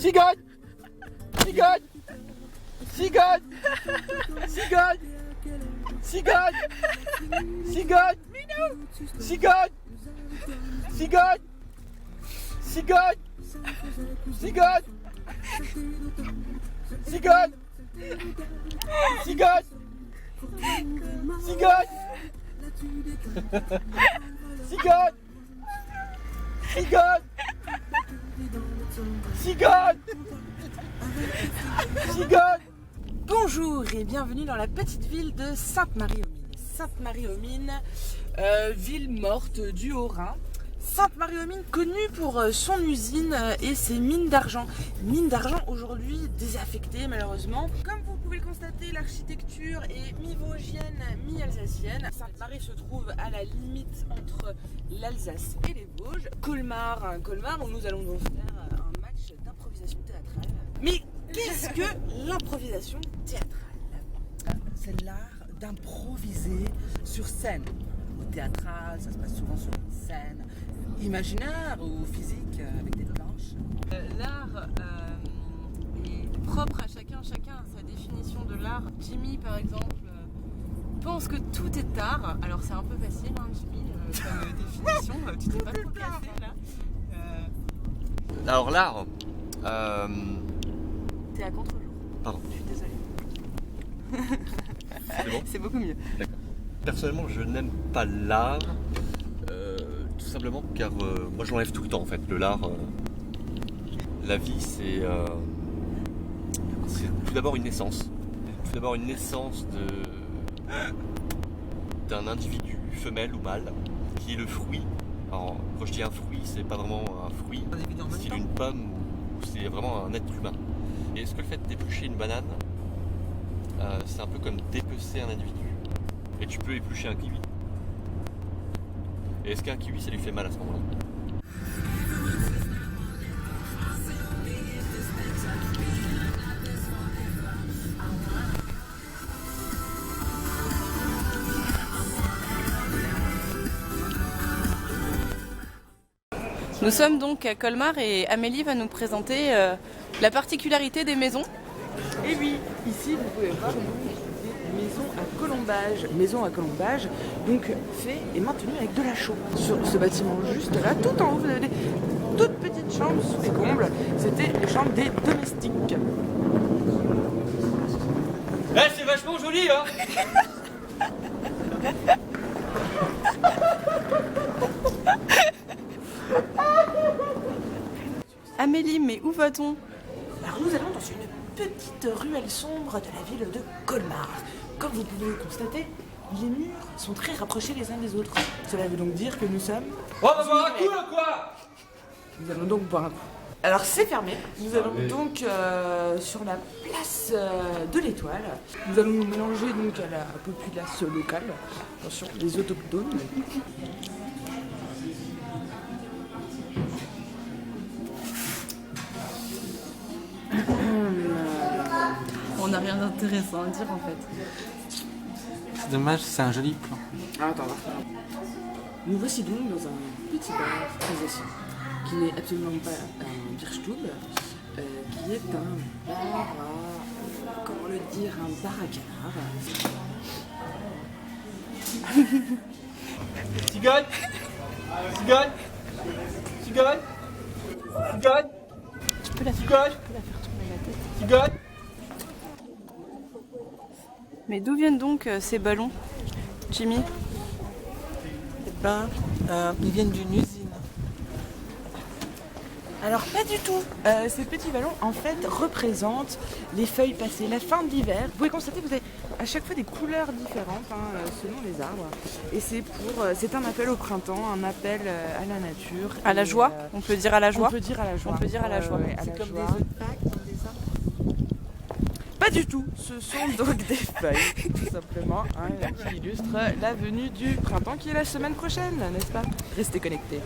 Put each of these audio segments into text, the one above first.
Cigogne! Cigogne! Cigogne! Cigogne! Cigogne! Cigogne! Cigogne! Cigogne! Cigogne! Cigogne! Cigogne! Cigogne! Cigogne! Cigogne! Cigogne! Cigogne! Cigogne! Bonjour et bienvenue dans la petite ville de Sainte-Marie-aux-Mines. Sainte-Marie-aux-Mines, ville morte du Haut-Rhin. Sainte-Marie-aux-Mines connue pour son usine et ses mines d'argent. Mines d'argent aujourd'hui désaffectées malheureusement. Comme vous pouvez le constater, l'architecture est mi-vosgienne, mi-alsacienne. Sainte-Marie se trouve à la limite entre l'Alsace et les Vosges. Colmar où nous allons donc faire un match d'improvisation théâtrale. Mais qu'est-ce que l'improvisation théâtrale? C'est l'art d'improviser sur scène. Au théâtral, ça se passe souvent sur une scène imaginaire ou physique avec des planches. L'art est propre à chacun a sa définition de l'art. Jimmy par exemple pense que tout est art. Alors c'est un peu facile hein, Jimmy comme définition, tu t'es pas trop cassé là. Alors l'art... T'es à contre-jour. Pardon. Je suis désolée. C'est bon? C'est beaucoup mieux. D'accord. Personnellement, je n'aime pas l'art, tout simplement car moi je l'enlève tout le temps en fait. Le l'art, la vie c'est tout d'abord une naissance. Tout d'abord une naissance d'un individu, femelle ou mâle, qui est le fruit. Alors quand je dis un fruit, c'est pas vraiment un fruit, c'est une pomme ou c'est vraiment un être humain. Et est-ce que le fait d'éplucher une banane, c'est un peu comme dépecer un individu? Et tu peux éplucher un kiwi. Et est-ce qu'un kiwi ça lui fait mal à ce moment-là? Nous sommes donc à Colmar et Amélie va nous présenter la particularité des maisons. Et oui, ici vous pouvez voir des maisons à colombage. Maison à colombage, donc fait et maintenu avec de la chaux. Sur ce bâtiment juste là, tout en haut, vous avez des toutes petites chambres sous les combles. C'était les chambres des domestiques. Eh, c'est vachement joli hein. Amélie, mais où va-t-on? Alors nous allons dans une petite ruelle sombre de la ville de Colmar. Comme vous pouvez le constater, les murs sont très rapprochés les uns des autres. Cela veut donc dire que nous sommes... On va boire un coup là quoi? Nous allons donc boire un coup. Alors c'est fermé. Nous allons donc sur la place de l'Étoile. Nous allons nous mélanger donc à la populace locale. Attention, les autochtones. On n'a rien d'intéressant à dire en fait. C'est dommage, c'est un joli plan. Attends, nous voici donc dans un petit bar alsacien qui n'est absolument pas un Bierstube, qui est un bar à, comment le dire, un bar à canard. Cigogne! Cigogne! Cigogne! Cigogne! Tu peux la faire tourner la tête. Cigogne! Mais d'où viennent donc ces ballons, Jimmy? Eh ben, ils viennent d'une usine. Alors pas du tout. Ces petits ballons en fait représentent les feuilles passées, la fin de l'hiver. Vous pouvez constater que vous avez à chaque fois des couleurs différentes selon les arbres. Et c'est un appel au printemps, un appel à la nature. À la joie? On peut dire à la joie? On peut dire à la joie. On peut dire à la joie. Ouais, C'est comme joie. des œufs de Pâques dans des arbres. Pas du tout. Ce sont donc des feuilles, tout simplement, qui illustrent la venue du printemps qui est la semaine prochaine, n'est-ce pas? Restez connectés.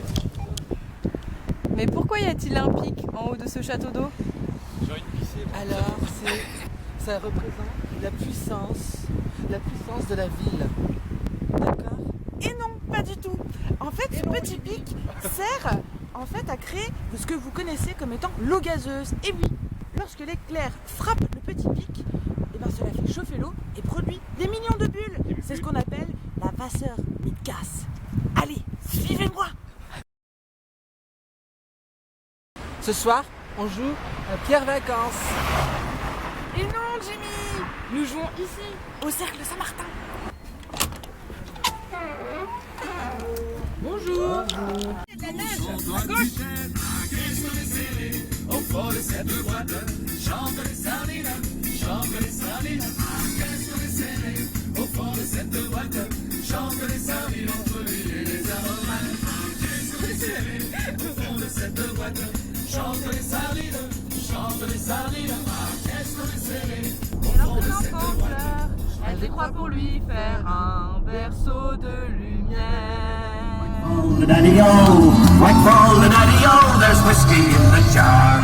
Mais pourquoi y a-t-il un pic en haut de ce château d'eau? J'ai envie de pisser. Alors, ça représente la puissance de la ville. D'accord? Et non, pas du tout. En fait, ce petit pic sert en fait a créé ce que vous connaissez comme étant l'eau gazeuse. Et oui, lorsque l'éclair frappe le petit pic, et ben cela fait chauffer l'eau et produit des millions de bulles. C'est ce qu'on appelle la Wassermitgas. Allez, suivez-moi. Ce soir, on joue à Pierre Vacances. Et non, Jimmy, nous jouons ici, au Cercle Saint-Martin. Bonjour. Il y a de la neige. À gauche. Au fond de cette boîte, chante les sardines, chante les sardines. Qu'est-ce que les scellés? Au fond de cette boîte, chante les sardines entre l'huile et les aromates. Qu'est-ce que les scellés? Au fond de cette boîte, chante les sardines, chante les sardines. Qu'est-ce que les scellés? Au fond de cette boîte. Elle décroît pour lui faire un berceau de lumière. The daddy-o, white fall the daddy-o, there's whiskey in the jar.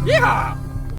Yeehaw!